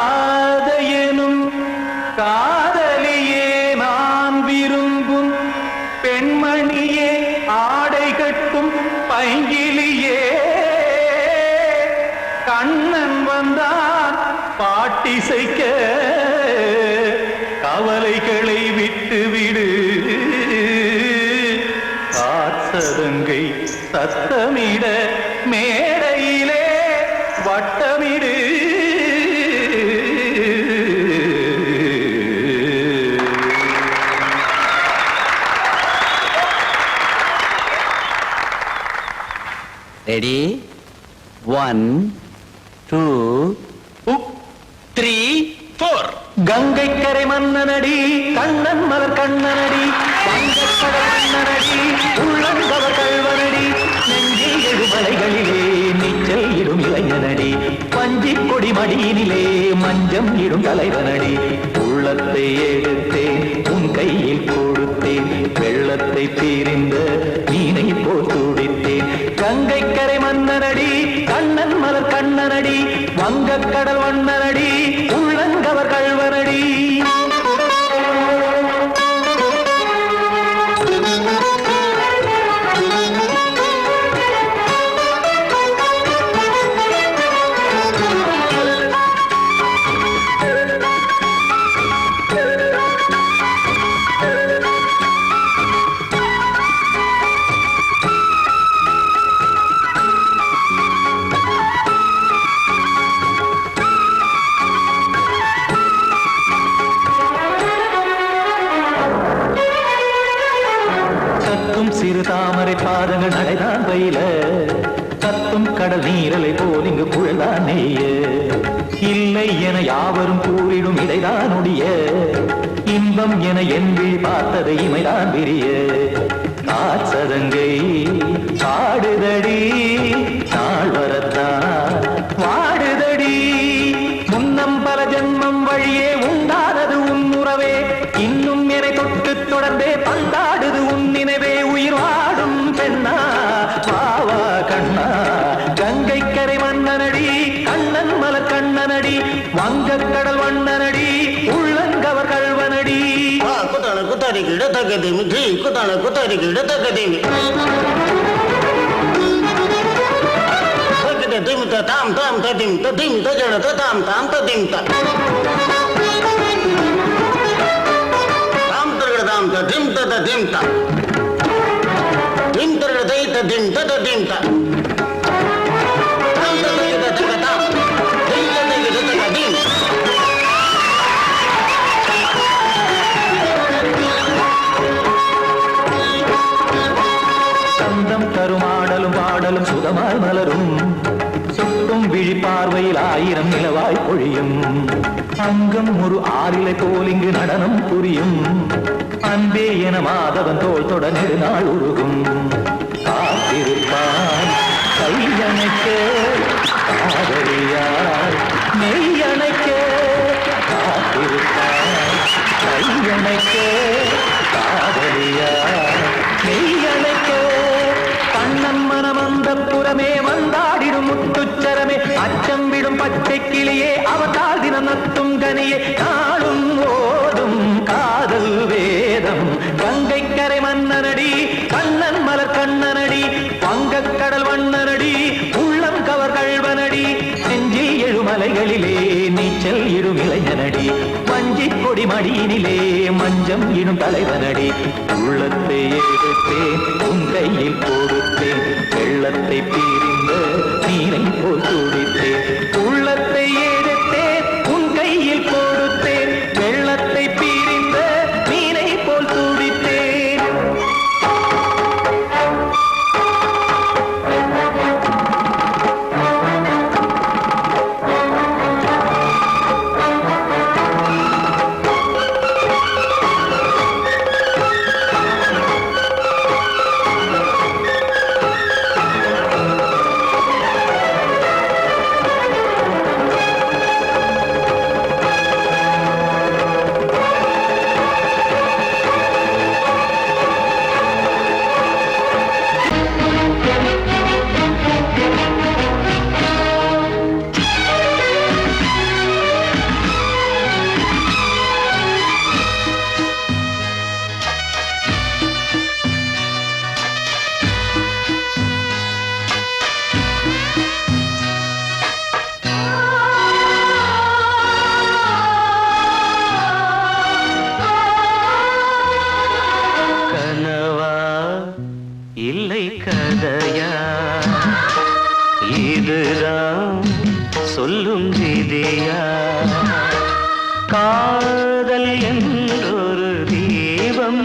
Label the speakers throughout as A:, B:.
A: கண்மணியேராதையனும் காதலியே நான் விரும்பும் பெண்மணியே ஆடை கட்டும் பைங்கிலியே கண்ணன் வந்தான் பாட்டிசைக்க கவலைகளை விட்டுவிடு காத்ததங்கை சத்தமிட மேடையிலே வட்டமிடு
B: ரெடி 1 2 3 4
A: கங்கை கரை மன்னனடி கண்ணன் மலர் கண்ணனடி வங்கக்கடல் மன்னனடி உள்ளங்கவர் கல்வனடி நெஞ்சில் எழுமலைகளிலே நீச்சல் இடும் இளைஞனடி பஞ்சி கொடி மடியினிலே மஞ்சம் இடும் தலைவனடி உள்ளத்தை எடுத்தேன் உன் கையில் கொடுத்தேன் வெள்ளத்தை தீரிந்த மீனை போல் துடித்தேன் கங்கை கரை மன்னனடி கண்ணன் மலர் கண்ணனடி வங்கக்கடல் வண்ணனடி உள்ளங்கவர் கல்வனடி சிறு தாமரை பாதங்கள் நடைதான் பயில கத்தும் கடல் நீரலை போல் இங்கு புழல்தான் நெய்ய இல்லை என யாவரும் கூறிடும் இடைதான் உடைய இன்பம் என என் விழி பார்த்ததை இமைதான் விரிய காசதங்கை பாடுதடி நாள் வரத்தான் வாடுதடி முன்னம் பல ஜென்மம் வழியே உண்டானது உன் உறவே இன்னும் என்னை தொட்டு தொடர்ந்தே பந்தாடுது உன் நினைவே உயிர் வாடும் பெண்ணா பாவா கண்ணா கங்கை கரை மன்னனடி கண்ணன் மலர் கண்ணனடி வங்கக்கடல் வண்ணனடி உள்ளங்கவர் கல்வனடி
C: குத்தான குத்தாரி கிட தகதேமி ஜி குத்தான குத்தாரி கிட தகதேமி திம் தாம் தாம் ததிம் ததிம் தஜன தாம் தாம் ததிம் தாம் தரகட தாம் ததிம் ததிம் தாம் திம் தரகட தை ததிம் ததிம் தாம் தாம் தரகட தகதாம் திம் தரகட தகதிம்
A: சந்தம் தருமாடலும் பாடலும் சுதமாய் மலரும் சுட்டும் விழி பார்வையில் ஆயிரம் நிலவாய் பொழியும் அங்கம் ஒரு ஆறிலை போல் இங்கு நடனம் புரியும் அன்பே என மாதவன் தோள் தொட நெடுநாள் உருகும் காத்திருப்பான் கையணைக்க காதலியார் மெய்யணைக்க காத்திருப்பான் கையணைக்க காதலியார் மெய்யணைக்க கண்ணன் மனம் அந்த புறமே வந்தாடிடும் முத்துச்சரமே அச்சம் விடும் பச்சை கிளியே அவதால் தினம் நத்தும் கனியே நாளும் ஓதும் காதல் வேதம் கங்கை கரை மன்னனடி கண்ணன் மலர் கண்ணனடி வங்கக்கடல் வண்ணனடி உள்ளம் கவர் கல்வனடி நெஞ்சில் எழுமலைகளிலே நீச்சல் இடும் இளைஞனடி வஞ்சி கொடி மடியினிலே மஞ்சம் இடும் தலைவனடி உள்ளத்தை எடுத்தேன் உன் கையில் கொடுத்தேன் வெள்ளத்தை பீரிந்த நீரை போல் துடித்தேன் உள்ளத்தை எடுத்தேன் உன் கையில் கொடுத்தேன் வெள்ளத்தை பீரிந்த நீரை போல் துடித்தேன் இதுதான் சொல்லும் விதியா? காதல் என்றொரு தீபம்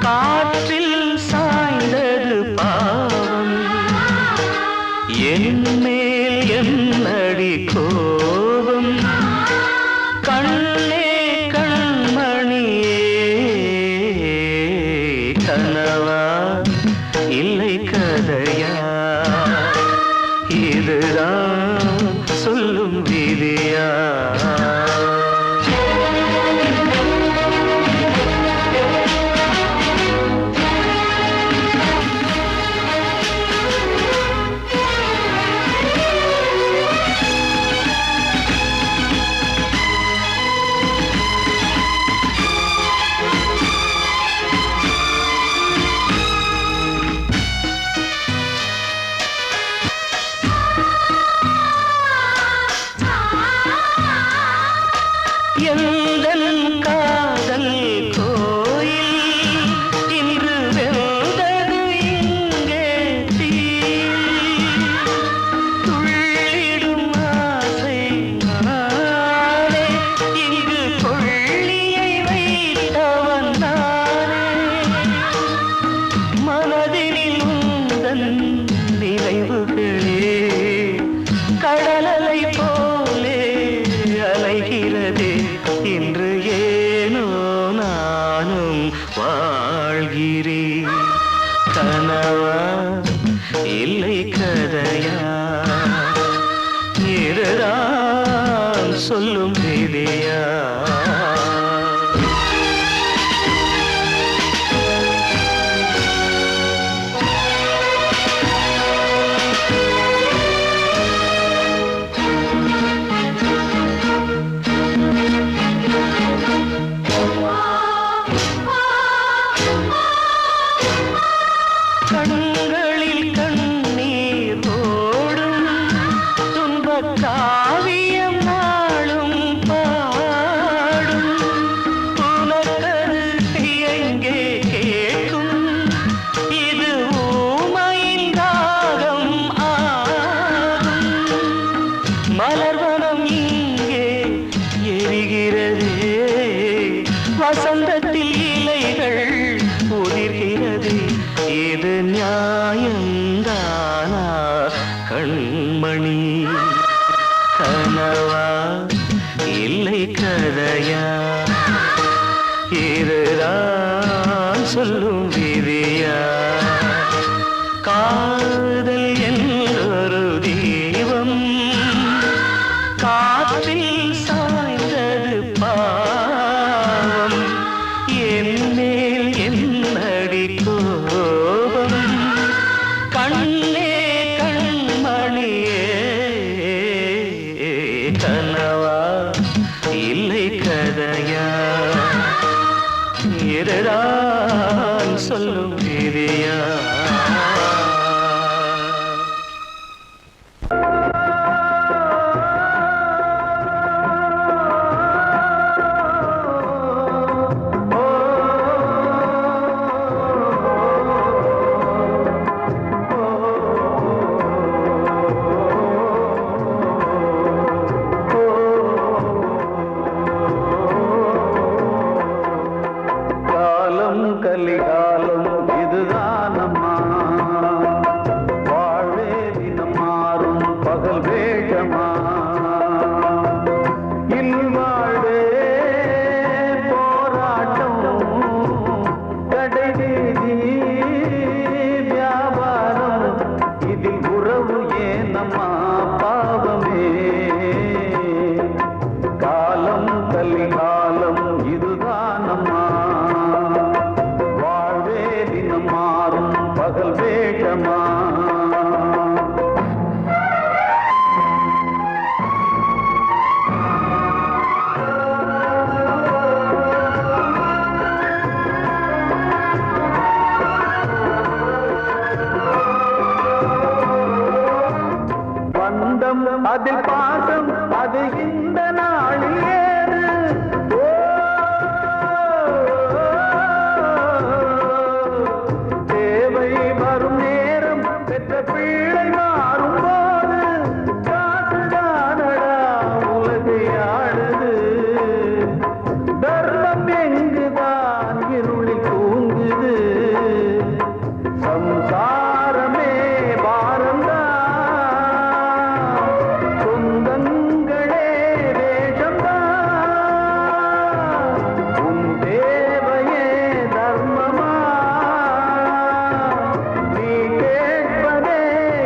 A: காற்றில் சாய்ந்தது பாவம். என் மேல் என்னடி கோபம்? கண்ணே கண்மணியே, கனவா இல்லை கதையா? இதுதான் சொல்லும் விதியா? எந்தன் காதல் கோயில் இன்று வெந்தது இங்கே தீ. துள்ளிடும் ஆசை நானே, இங்கு கொள்ளியை வைத்தவன் நானே. மனதினில் உந்தன் நினைவுகளே கடலலை போலே அலைகிறதே. இன்று ஏனோ நானும் வாழ்கிறேன். கனவா இல்லை கதையா? இதுதான் சொல்லும் விதியா? கண்களில் கண்ணீர் ஓடும் துன்பக் காவியம் நாளும் பாடும். உனக்கது எங்கே கேட்கும்? இது ஊமையின் தாகம் ஆகும். மலர்வனம் இங்கே எரிகிறதே, வசந்தத்தில் இலைகள் உதிர்கிறது. இது நியாயந்தானா கண்மணி? கனவா இல்லை கதையா? இதுதான் சொல்லும் விதியா? காதல் என்றொரு தீபம் காற்றில் சாய்ந்தது பாவம். என் மேல் என்னடி கோபம்? கண்ணே கண்மணியே, கனவா இல்லை கதையா? இதுதான் சொல்லும் விதியா? காலம் கலிகாலம் இதுதானம்மா, வாழ்வே தினம் மாறும் பகல் வேகமா. இல்வாழ்வே போராட்டம், கடைவீதி வியாபாரம். இதில் உறவு ஏனம்மா பாவமே? காலம் கலிகாலம் இதுதானம்மா, வாழ்வே தினம் மாறும் பகல் வேகமா. பந்தம் அதில் பாசம் அது இந்த நாளில் ஏது. தேவை வரும் நேரம் பெற்ற பிள்ளை பிள்ளை மாறும்போது காசுதானடா உலகை ஆடுது. தர்மம் எங்குதான் இருளில் தூங்குது. சம்சாரமே பாரம்தான், சொந்தங்களே வேஷம்தான். உன் தேவையே தர்மமா, நீ கேட்பதே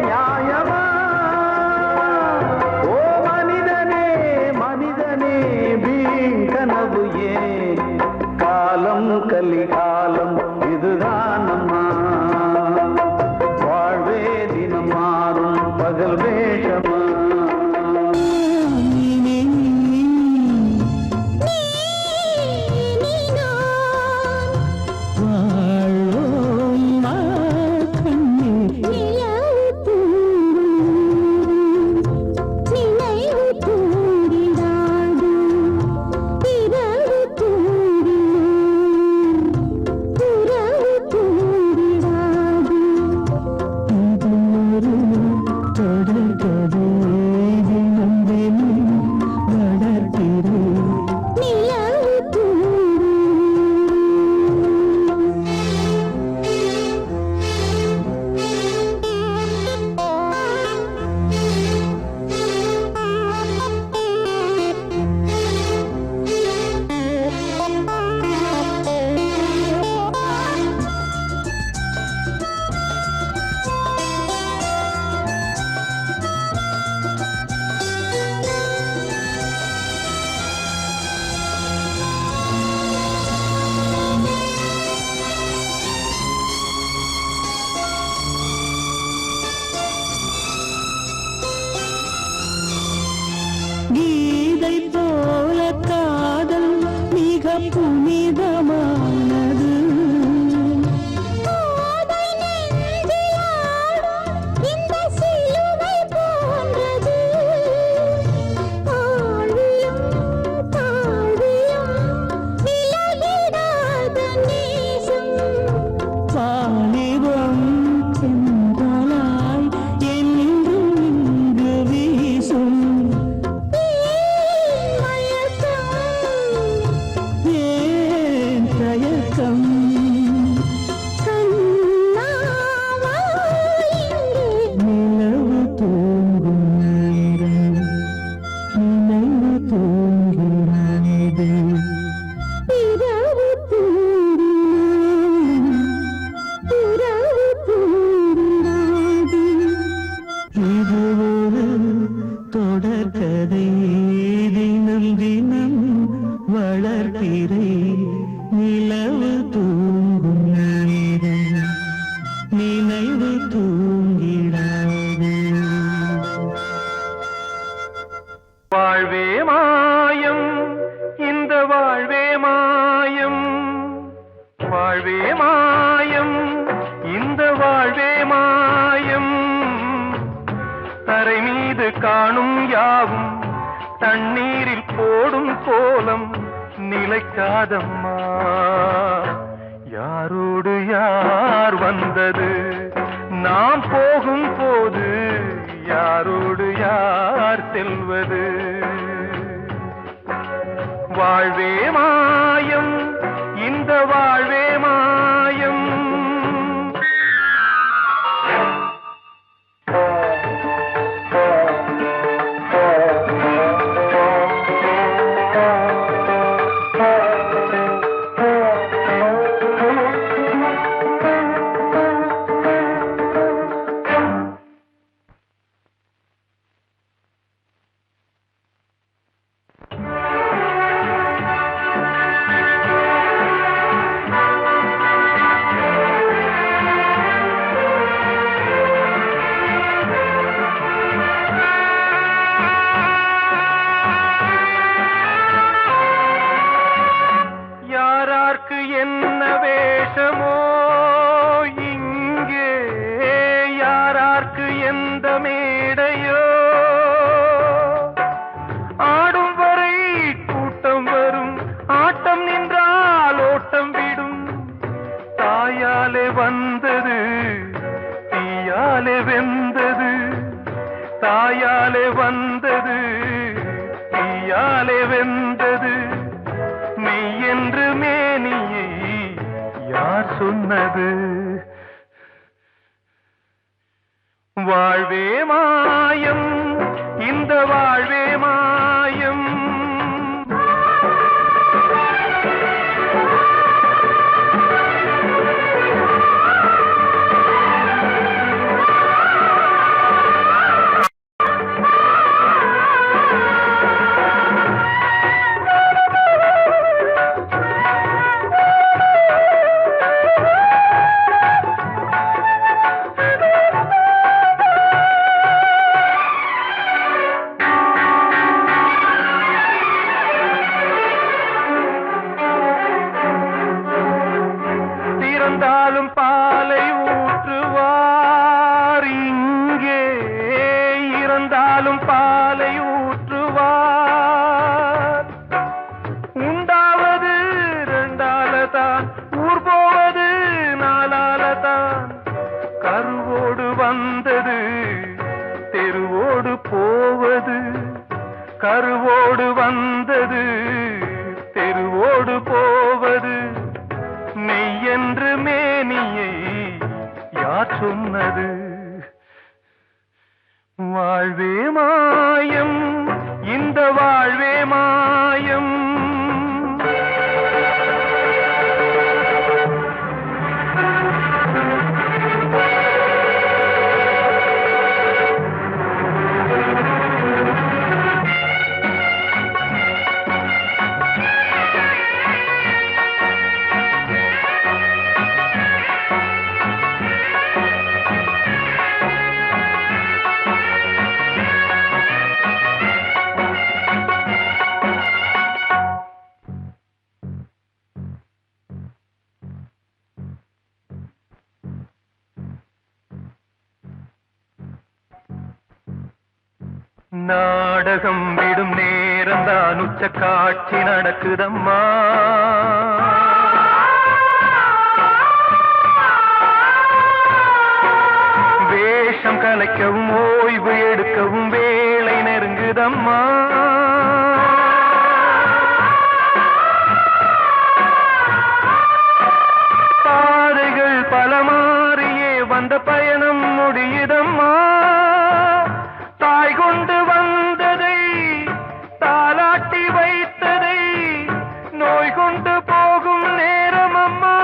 A: நியாயமா? ஓ மனிதனே மனிதனே வீண் கனவு ஏன்? காலம் கலிகாலம் இதுதான் அம்மா. வாழ்வே தினம் மாறும் பகல் வேஷமா.
D: கீதை போல காதல் மிக புனிதமானது. இந்த சிலுவை போன்றது. ஆழியும் தாழியும் விலகிடாத நேசம். வாலிபம் சென்றலாய் என்றும் இங்கு வீசும். ஏன் தயக்கம்? நிலவு தூங்கும் நேரம் நினைவு தூங்கிறது. இரவு தூங்கிறது. இது ஒரு தொடர்கதை, தினம் தினம் வளர்ப்பிறை. நிலவு தூங்கும் நேரம் நினைவு தூங்கிடாது.
A: வாழ்வே மாயம், இந்த வாழ்வே மாயம். வாழ்வே மாயம், இந்த வாழ்வே மாயம். தரை மீது காணும் யாவும் தண்ணீரில் போடும் கோலம் நிலைக்காதம்மா. யாரோடு யார் வந்தது நாம் போகும் போது? யாரோடு யார் செல்வது? வாழ்வே மாயம், இந்த வாழ்வே மாயம். வந்தது தீயாலே வெந்தது
E: தாயாலே வந்தது தீயாலே வெந்தது மெய் என்று மேனியை யார் சொன்னது வாழ்வே மாயம் இந்த வாழ்வே மாயம் இறந்தாலும் பாலை ஊற்றுவார் இங்கே இறந்தாலும் பாலை ஊற்றுவார் உண்டாவது ரெண்டாலதான் ஊர் போவது நாலாலதான் கருவோடு வந்தது தெருவோடு போவது கருவோடு வந்தது தெருவோடு போவது மெய் என்று மேனியை யார் சொன்னது வாழ்வே மாயம் இந்த வாழ்வே மாயம் நாடகம் விடும் நேரம்தான் உச்ச காட்சி நடக்குதம்மா வேஷம் கலைக்கவும் ஓய்வு எடுக்கவும் வேளை நெருங்குதம்மா பாதைகள் பல மாறியே வந்த பயணம் முடியுதம்மா தாய் கொண்டு வந்ததை தாலாட்டி வைத்ததை நோய் கொண்டு போகும் நேரம் அம்மா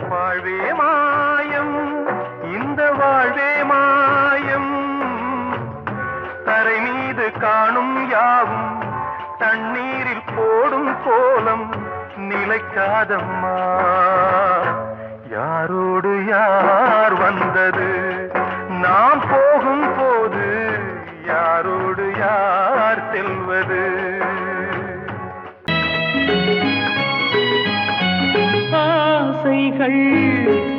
E: வாழ்வே மாயம் இந்த வாழ்வே மாயம் தரை மீது காணும் யாவும் தண்ணீரில் போடும் கோலம் நிலைக்காதம்மா யாரோடு யார் வந்தது நாம் போகும் போது யாரோடு யார் செல்வது
D: ஆசைகள்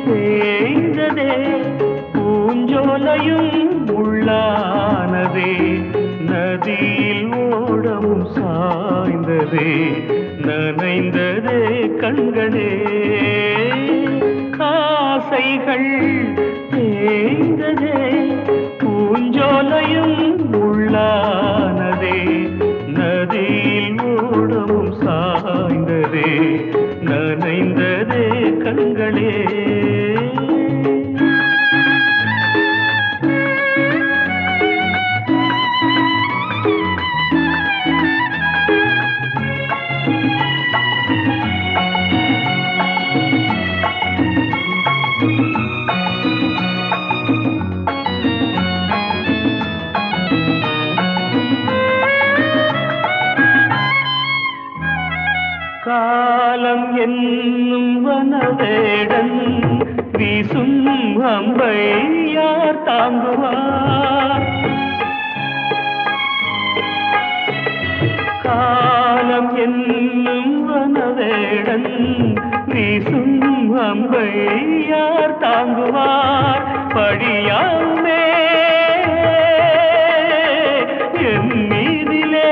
D: தேய்ந்ததே பூஞ்சோலையும் உள்ளானதே நதியில் ஓடவும் சாய்ந்ததே நனைந்ததே கண்களே ஆசை ஆசைகள் தேய்ந்ததே பூஞ்சோலையும் உள்ளானதே நதியில் ஓடமும் சாய்ந்ததே நனைந்ததே கண்களே காலம் என்னும் வனவேடன் வீசும் அம்பை யார் தாங்குவார் காலம் என்னும் வனவேடன் வீசும் அம்பை யார் தாங்குவார் படியாமே என் மீதிலே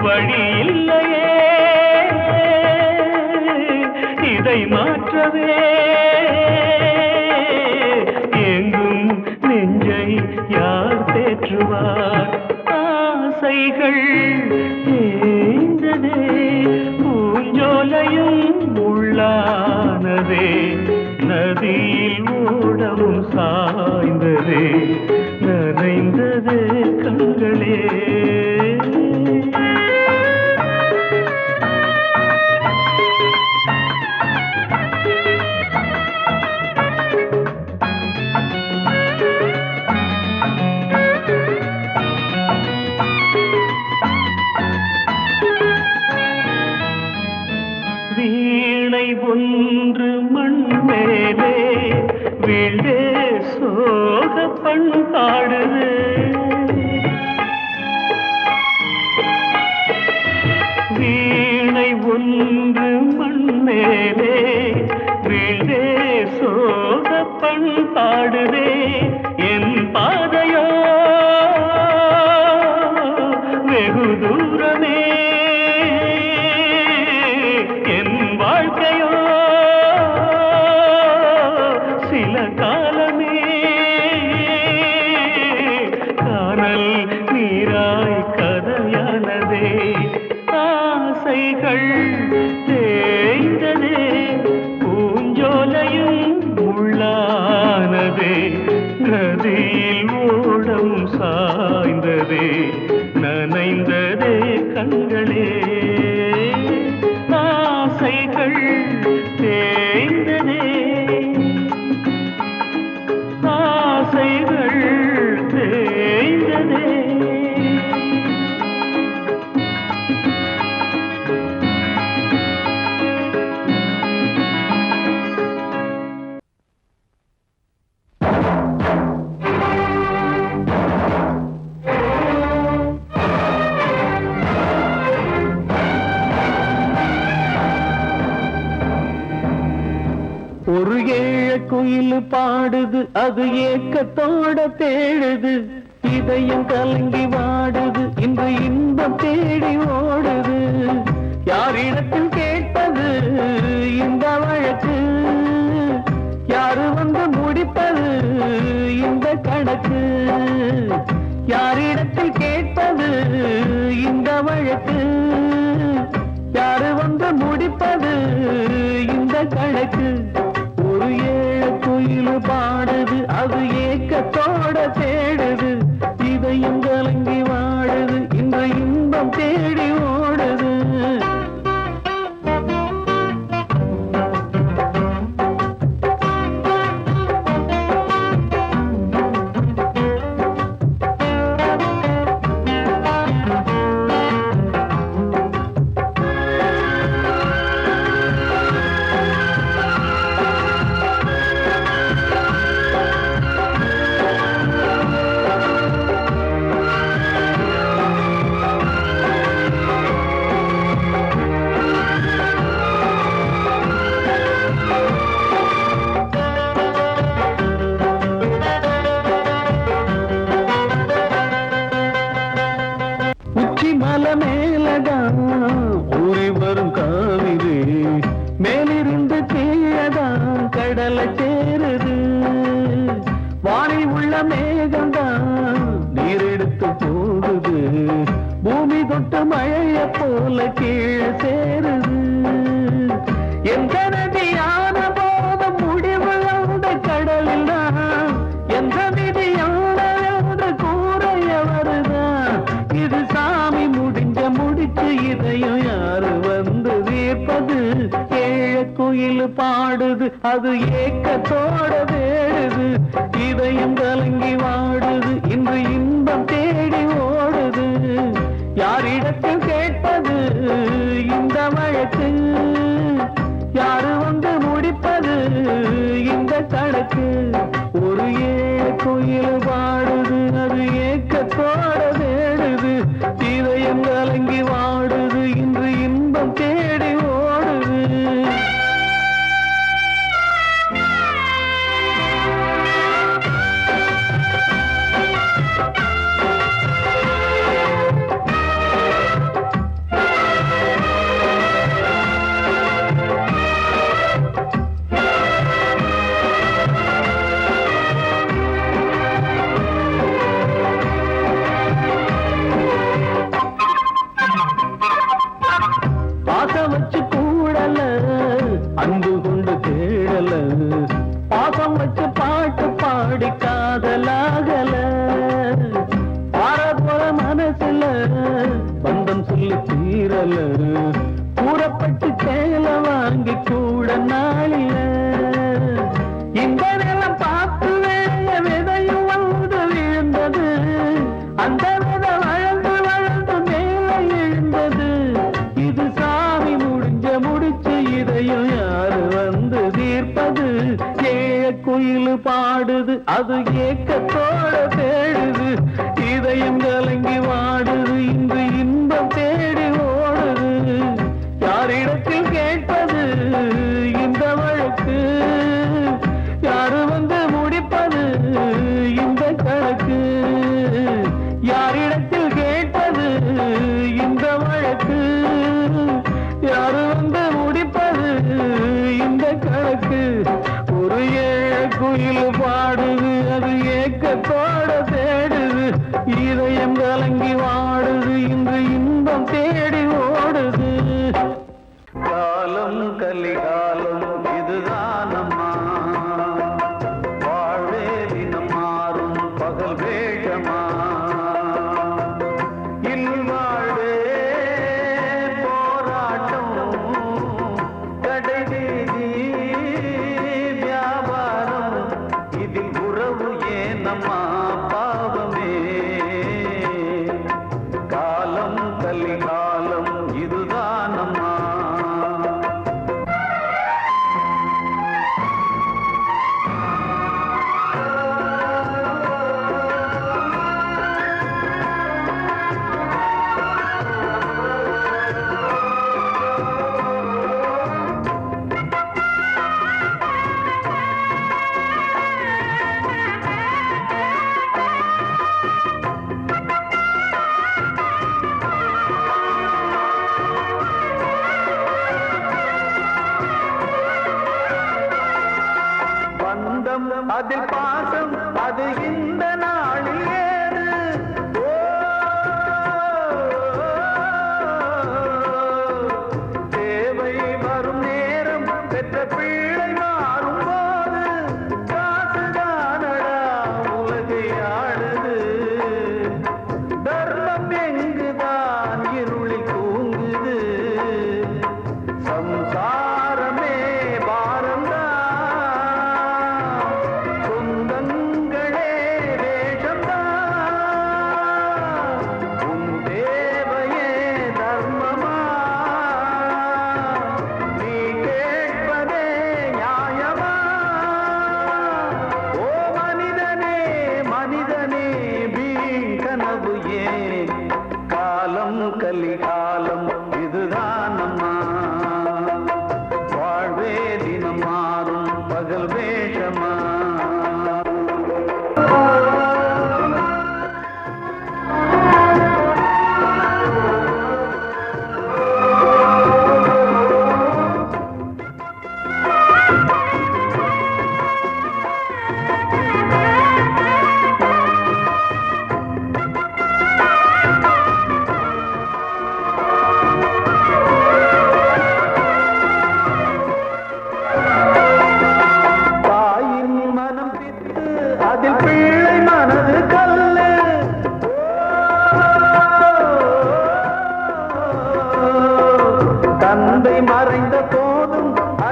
D: வழியில்லையே இதை மாற்றவே எங்கும் நெஞ்சை யார் தேற்றுவார் ஆசைகள் தேய்ந்ததே பூஞ்சோலையும் உள்ளானதே நதியில் ஓடவும் சாய்ந்ததே நனைந்ததே கண்களே வீணை ஒன்று மண் மேலே வீழ்ந்தே சோக பண்பாடுது வீணை ஒன்று மண் மேலே வீழ்ந்தே சோக பண்பாடுதே என் பாதையோ வெகு தூரமே என் வாழ்க்கையோ சில காலமே காணல் நீராய் கதையானதே ஆசைகள் தேய்ந்ததே பூஞ்சோலையும் உள்ளானதே நதியில் ஓடம் சாய்ந்ததே நனைந்ததே கண்களே ஆசைகள் தேய்ந்ததே ஆசைகள் தேய்ந்ததே ஒரு ஏழ குயில் பாடுது அது ஏக்கத்தோட தேடுது இதயம் கலங்கி வாடுது இன்று இன்பம் தேடி ஓடுது யாரிடத்தில் கேட்பது இந்த வழக்கு யாரு வந்து முடிப்பது இந்த கணக்கு யாரிடத்தில் கேட்பது இந்த வழக்கு யாரு வந்து முடிப்பது இந்த கணக்கு ஒரு ஏழ குயில் பாடுது அது ஏக்கத்தோட தேடுது இதயம் கலங்கி வாடுது இன்று இன்பம் தேடி ஓடுது போகுது பூமி தொட்டு மழைய போல கீழே சேருது எந்த நதியான போத முடிவு அந்த கடலில் தான் எந்த விதியான என்று கூறைய வருதான் இது சாமி முடிச்சு இதையும் யாரு வந்து தீர்ப்பது ஏழ குயில் பாடுது அது ஏக்கத்தோட வேடுது இதயம் கலங்கி வாடுது இன்று இன்பம் தேடி ஓடுது யாரிடத்தில் கேட்பது இந்த வழக்கு யாரு வந்து முடிப்பது இந்த கணக்கு ஒரு ஏழ குயில் பாடுது அது ஏக்கத்தோட வேடுது இதயம் கலங்கி வாடுது இன்று இன்பம் தேடி ஓடுது அன்பு கொண்டு தேடல பாசம் வச்சு பாட்டு பாடி காதலாகல பாரபோற மனசுல பந்தம் சொல்லி தீரல கூறப்பட்டு சேல வாங்கி கூட நாளில இந்த நிலம் பார்த்து வேய விதையும் வந்து விழுந்தது அந்த வித வளர்ந்து வளர்ந்து மேல எழுந்தது இது சாமி முடிச்சு இதையும் யாரு வந்து தீர்ப்பது ஏழ குயில் பாடுது அது ஏக்கத்தோட தேடுது இதயம் கலங்கி வாடுது இன்று இன்பம் தேடி ஓடுது யாரிடத்தில் கேட்பது இந்த வழக்கு யாரு வந்து முடிப்பது இந்த கணக்கு யாரிடத்தில் கேட்பது இந்த வழக்கு யாரு வந்து முடிப்பது இந்த கணக்கு ஒரு ஏழ குயில் பாடுது அது ஏக்கத்தோட தேடுது இதயம் கலங்கி வாடுது இன்று இன்பம் தேடி ஓடுது காலம் கலிகாலம் இதுதானம்மா வாழ்வே தினம் மாறும் பகல் வேகமா இல்வாழ்வே போராட்டம் கடைவீதி வியாபாரம் இதில் உறவு ஏனம்மா பாவமே காலம் கலிகாலம் இதுதானம்மா பந்தம் அதில் பாசம் அது இந்த நாளில் ஏது தேவை வரும் நேரம் பெற்ற பிள்ளை மாறும் போது காசுதானடா உலகை ஆடுது தர்மம் எங்குதான் இருளில் தூங்குது சம்சாரமே பாரந்தா சொந்தங்களே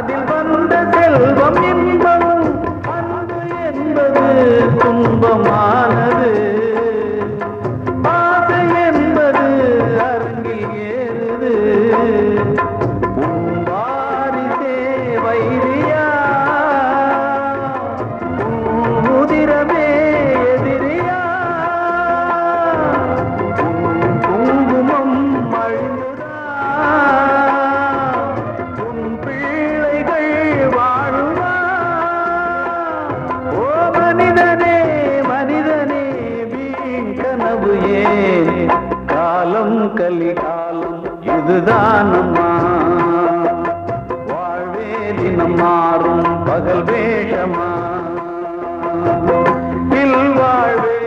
D: அதில் வந்த செல்வம் இன்பம் அன்பு என்பது துன்பமானது ஆசை என்பது அரங்கில் ஏறுது உன் வாரிசே வைரியா உன் உதிரமே எதிரியா உன் குங்குமம் அழிந்துதா உன் பிள்ளைகள் வாழுமா ஓ மனிதனே மனிதனே வீண் கனவு ஏன் காலம் கலிகாலம் இதுதான் அம்மா வாழ்வே தினம் மாறும் பகல் வேஷமா இல்வாழ்வே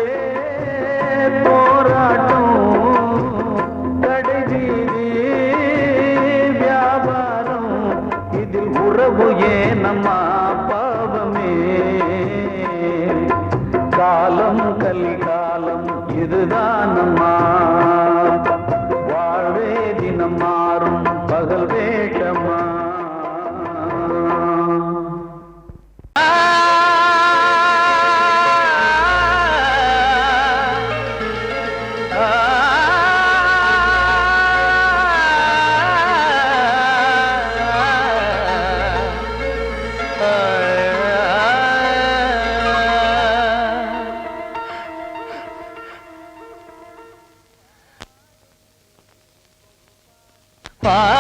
D: போராட்டம் கடைவீதி வியாபாரம் இதில் உறவு ஏனம்மா பாவமே காலம் கலிகாலம் இதுதான் அம்மா வாழ்வே தினம் மாறும் பகல் வேஷமா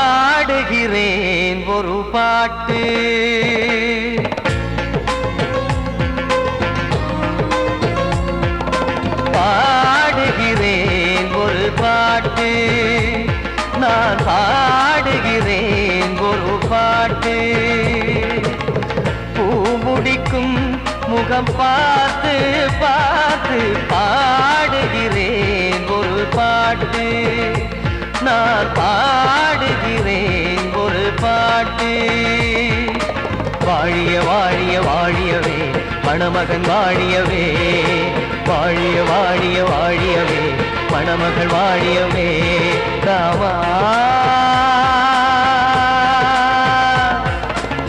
A: பாடுகிறேன் ஒரு பாட்டு பாடுகிறேன் ஒரு பாட்டு நான் பாடுகிறேன் ஒரு பாட்டு பூ முடிக்கும் முகம் பார்த்து பார்த்து பாடுகிறேன் ஒரு பாட்டு நான் பாடுகிறேன் ஒரு பாட்டு வாழிய வாழிய வாழியவே மணமகன் வாழியவே வாழிய வாழிய வாழியவே மணமகள் வாழியவே ராமா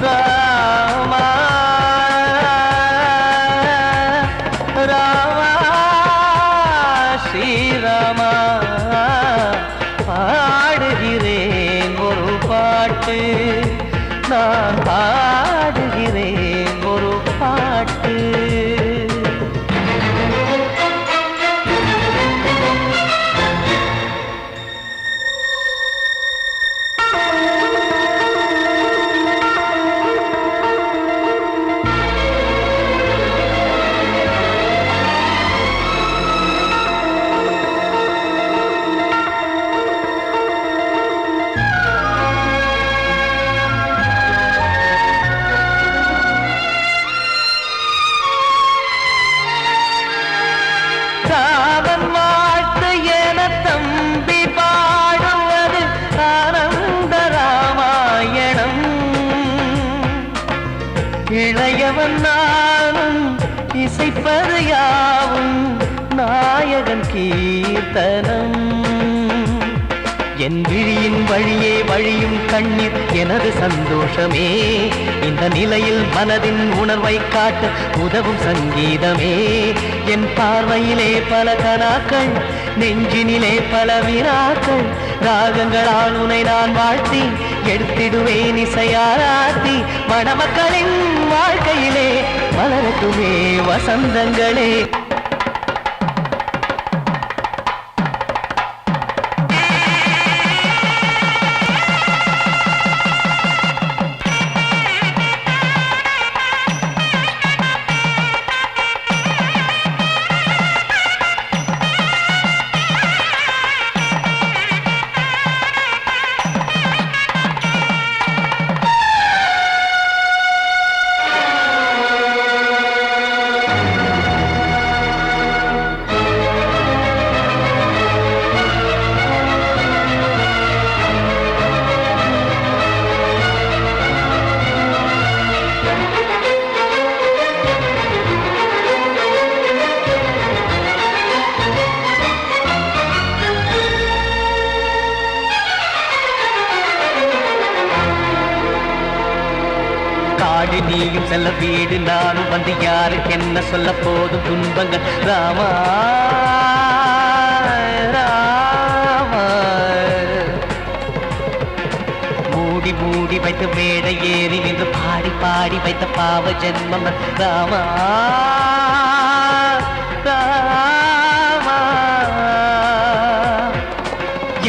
A: ராமா ராமா ஸ்ரீராமா பாடுகிறேன் ஒரு பாட்டு நான் பாடுகிறேன் ஒரு பாட்டு காவன் வாழ்த்து என தம்பி பாடுவது ஆனந்த ராமாயணம் இளையவன் நானும் இசைப்பது யாவும் நாயகன் கீர்த்தனம் என் விழியின் வழியே வழியும் கண்ணீர் எனது சந்தோஷமே இந்த நிலையில் மனதின் உணர்வை காட்ட உதவும் சங்கீதமே என் பார்வையிலே பல கனாக்கள் நெஞ்சினிலே பல வினாக்கள் ராகங்களால் உனை நான் வாழ்த்தி எடுத்திடுவேன் இசையாராத்தி மணமக்களின் வாழ்க்கையிலே மலரட்டுமே வசந்தங்களே
B: வாடி நீயும் செல்ல வீடு நானும் வந்து யாருக்கு என்ன சொல்ல போதும் துன்பங்கள் ராமா ராமா மூடி மூடி வைத்த மேடை ஏறி நின்று பாடி பாடி வைத்த பாவ ஜென்மம் ராமா ராமா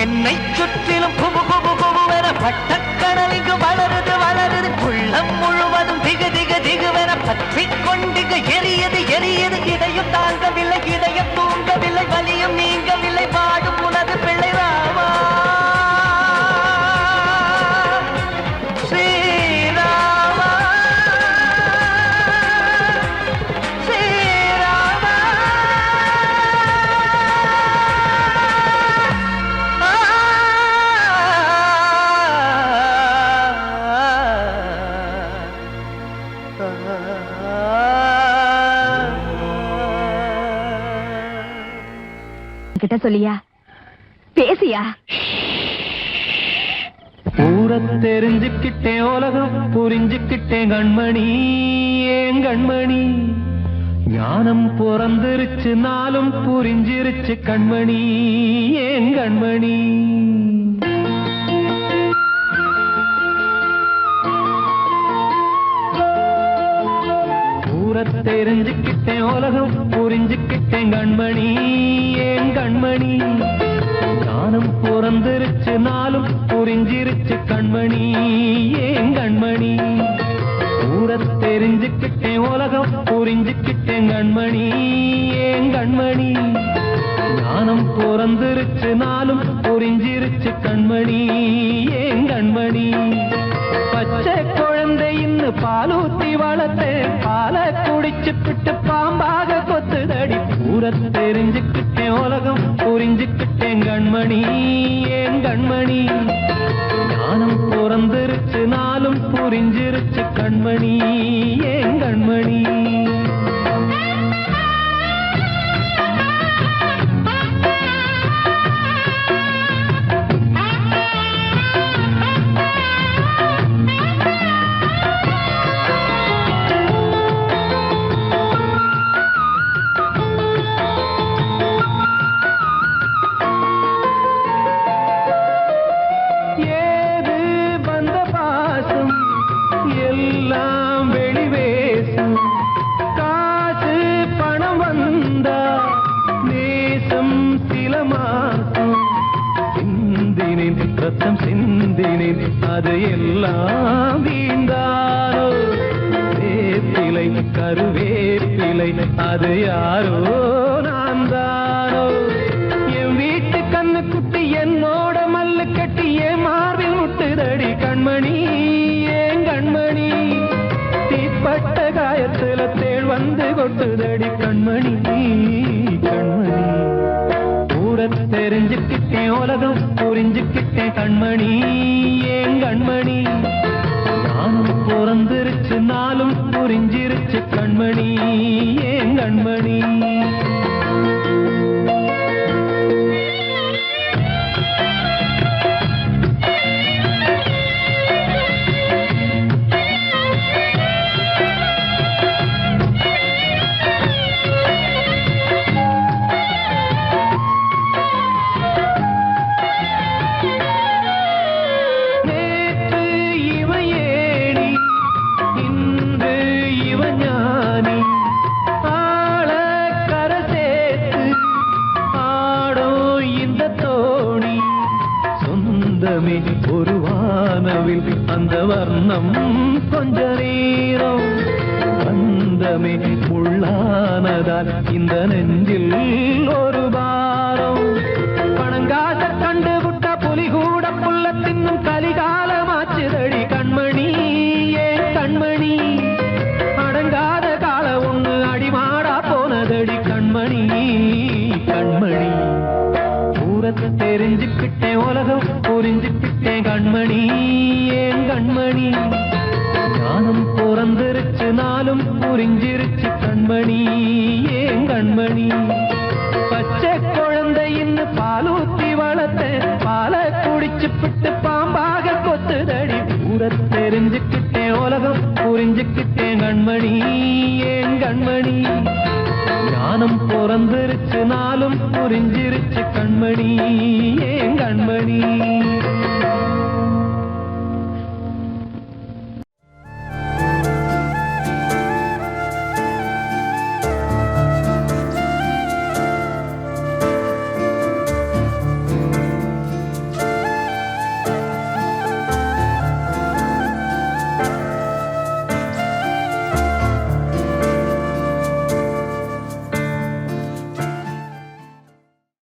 B: என்னை சுற்றிலும் குபு குபு குபுவென பட்டக்கடல் இங்கு வளருது வளருது உள்ளம் முழுவதும் திகு திகு திகுவென பற்றிக் கொண்டிகு எரியது எரியது இதையும் தாங்கவில்லை இதையும் தூங்கவில்லை வலியும் நீங்கவில்லை பாடும் உனது பிள்ளை ராமா ஸ்ரீராமா ஸ்ரீராமா
F: கிட்ட சொல்லியா பேசியா
A: ஊரை தெரிஞ்சுக்கிட்டேன் உலகம் புரிஞ்சுக்கிட்டேன் கண்மணி ஏன் கண்மணி ஞானம் பிறந்திருச்சு நாளும் புரிஞ்சிருச்சு கண்மணி ஏன் கண்மணி ஊரை தெரிஞ்சுக்கிட்டேன் உலகம் புரிஞ்சுக்கிட்டேன் கண்மணி ஏன் கண்மணி ஞானம் பிறந்திருச்சு நாளும் புரிஞ்சிருச்சு கண்மணி ஏன் கண்மணி ஊரை தெரிஞ்சுக்கிட்டேன் உலகம் புரிஞ்சுக்கிட்டேன் கண்மணி ஏன் கண்மணி ஞானம் பிறந்திருச்சு நாளும் புரிஞ்சிருச்சு கண்மணி ஏன் கண்மணி பச்சை குழந்தை இன்னும் பாலூத்தி வளர்த்தேன் பாலை குடிச்சு பிட்டு பாம்பாக கொத்துதடி ஊரை தெரிஞ்சுக்கிட்டேன் உலகம் புரிஞ்சுக்கிட்டேன் கண்மணி ஏன் கண்மணி ஞானம் பிறந்திருச்சு நாளும் புரிஞ்சிருச்சு கண்மணி ஏன் கண்மணி ரத்தம் சிந்தினேன் அது எல்லாம் வீந்தாரோ வேப்பிலை கருவேப்பிலை அது யாரோ நான் தானோ என் வீட்டு கண்ணு குட்டி என்னோட மல்லு கட்டி என் மார்பில் முட்டுதடி கண்மணி ஏன் கண்மணி தீப்பட்ட காயத்துல தேள் வந்து கொட்டுதடி கண்மணி கண்மணி தெரிஞ்சுக்கிட்டேன் உலகம் புரிஞ்சுக்கிட்டேன் கண்மணி ஏன் கண்மணி நானும் பிறந்திருச்சு நாளும் புரிஞ்சிருச்சு கண்மணி ஏன் கண்மணி ஒரு வானவில் அந்த வர்ணம் கொஞ்ச நேரம் வந்தமே உள்ளானதால் இந்த நெஞ்சில் ஒரு பாரம் பணங்காச கண்டு விட்ட புலி கூட புல்ல தின்னும் கலிகாலமாச்சுதடி கண்மணி ஏன் கண்மணி அடங்காத கால ஒண்ணு அடிமாடா போனதடி கண்மணி கண்மணி ஊரத்தை தெரிஞ்சுக்கிட்டேன் உலகம் புரிஞ்சுக்கிட்டேன் கண்மணி ஏன் கண்மணி ஞானம் பிறந்திருச்சு நாளும் புரிஞ்சிருச்சு கண்மணி ஏன் கண்மணி பச்சை குழந்தை இன்னும் பாலூத்தி வளர்த்தேன் பாலை குடிச்சு பிட்டு பாம்பாக கொத்துதடி ஊரை தெரிஞ்சுக்கிட்டேன் உலகம் புரிஞ்சு புரிஞ்சுக்கிட்டேன் கண்மணி ஏன் கண்மணி ஞானம் பிறந்திருச்சு நாளும் புரிஞ்சிருச்சு கண்மணி ஏன் கண்மணி